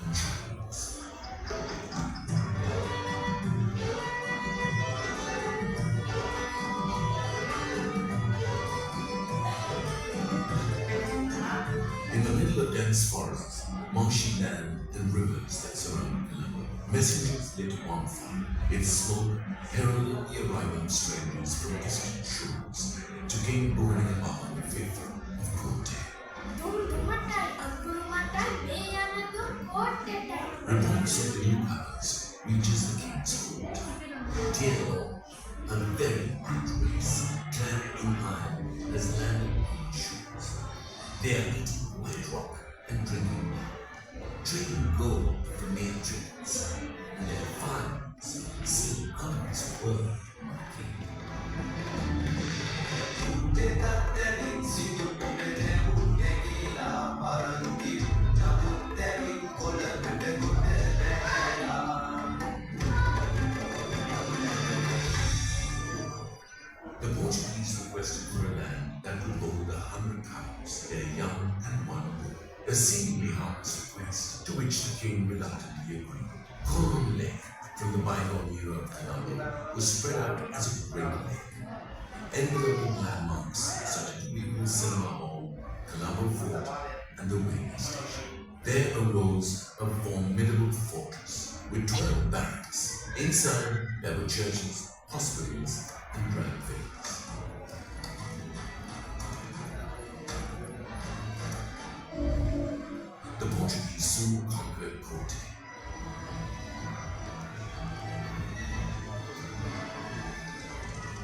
and travels. In the middle of dense forests, marshy land, and rivers that surround Colombo, messengers lit a bonfire. Its smoke heralded the arrival of strangers from distant shores to gain Bhuvanagappa the fifth of Kote. Reports of the newcomers reaches the king's court. Tielo, a very brute race, clad in iron, has landed on the shores. They are eating white rock and drinking blood, trading gold for mere trinkets, and their finds seem out of this world, my king. The Portuguese requested for a land that would hold 100 cows, their young and one bull. A seemingly harmless request, to which the king reluctantly agreed. Coron Lake, from the bygone era of Colombo, was spread out as a great lake, enveloping landmarks such as Regal Cinema Hall, Colombo Fort, and the railway station. There arose a formidable fortress with 12 barracks. Inside there were churches, hospitals, and grand villas. The Portuguese soon conquered Corte.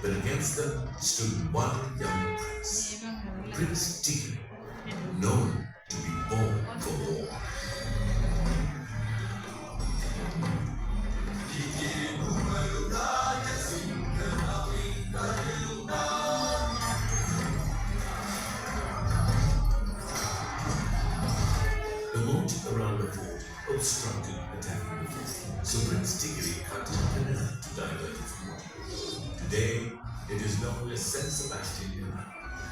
But against them stood one young prince, Prince Tigre, known to be born for war. The moat around the fort obstructed attacking the fort, so Prince Tigre cut a canal to divert its water. Today, it is known as San Sebastian Canal.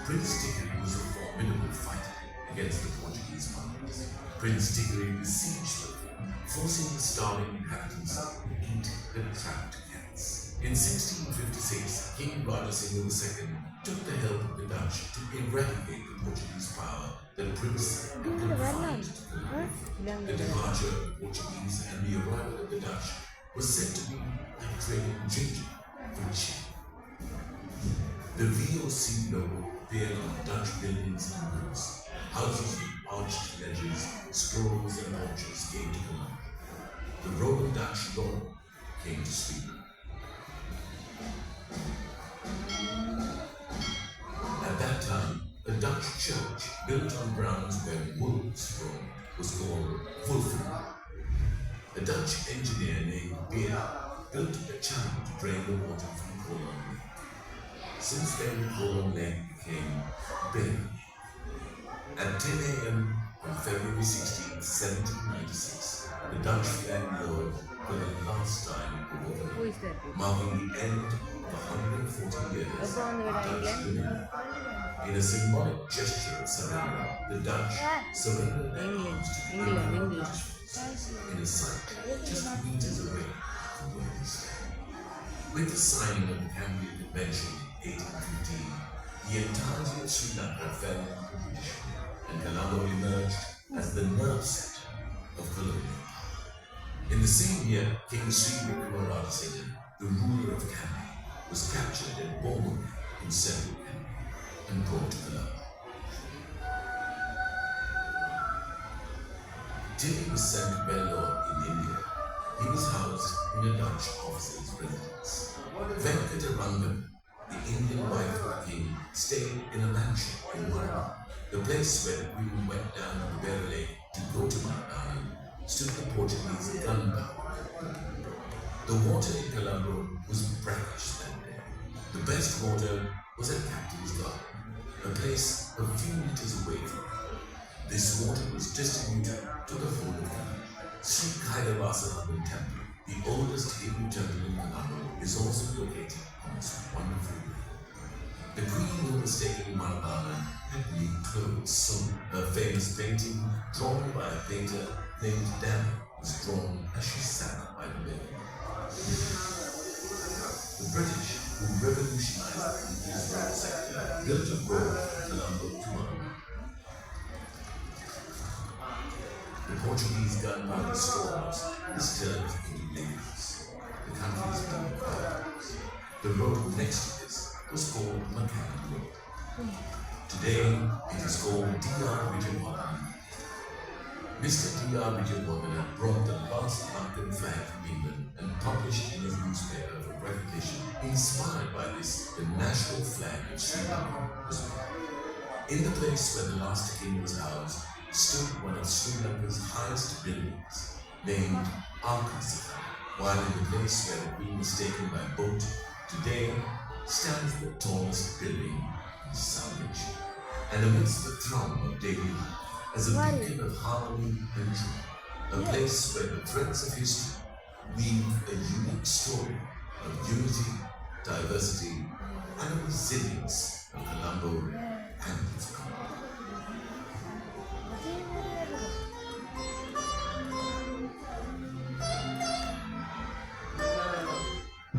Prince Tigre was a formidable fighter against the Portuguese powers. Prince Tigre besieged the fort, forcing the starving inhabitants to eat the trapped cats. In 1656, King Rajasinghe II took the help of the Dutch to eradicate the Portuguese power that Prince had confined to Colombo. The departure of the Portuguese and the arrival of the Dutch was said to be like trading ginger for cheap. The VOC logo appeared on Dutch buildings and roofs. Houses with arched ledges, scrolls, and arches came to Colombo. The Roman Dutch law came to Sweden. At that time, a Dutch church built on grounds where wolves roamed was called Wolfenbruck. A Dutch engineer named Beer built a channel to drain the water from Coron Lake. Since then, Coron Lake became Beer. At 10 a.m. on February 16, 1796, the Dutch flag lowered for the last time over the lake, marking the end of 140 years of Dutch dominion. In a symbolic gesture of surrender, the Dutch surrendered their arms to the British forces in a site just meters away from where we stand. With the signing of the Cambrian Convention in 1815, the entirety of Sri Lanka fell under British rule, and Colombo emerged as the nerve center of colonial power. In the same year, King Sri Vikramaditya, the ruler of Kandy, was captured at Bomone in central Kandy and brought to Colombo. Till he was sent to Bellore in India, he was housed in a Dutch officer's residence. Venkatarangam, the Indian wife of the king, stayed in a mansion in Mara. The place where the queen went down to the Bear Lake to go to Mount Island stood the Portuguese gunboat. The water in Colombo was brackish that day. The best water was at Captain's Garden, a place a few meters away from it. This water was distributed to the whole of Colombo. Sri Kailasanatham Temple, the oldest Hindu temple in Colombo, is also located on this wonderful river. The queen, mistaking Malabana, had new clothes, so her famous painting, drawn by a painter named Dana, was drawn as she sat by the bed. The British, who revolutionized the Israel sector, built a road from Colombo to Manama. The Portuguese gunpowder stores was turned into navies. The country's been acquired. The road next to this was called Macau Road. Today, it is called D.R. Wijayawardena. Mr. D.R. Wijayawardena brought the last Lankan flag from England and published in his newspaper for recognition. Inspired by this, the national flag of Sri Lanka was made. In the place where the last king was housed stood one of Sri Lanka's highest buildings, named Arkasaka, while in the place where the queen was taken by boat, today stands the tallest building in South Asia. And amidst the throng of daily life, as a beacon of harmony and joy, a place where the threads of history weave a unique story of unity, diversity, and a resilience of Colombo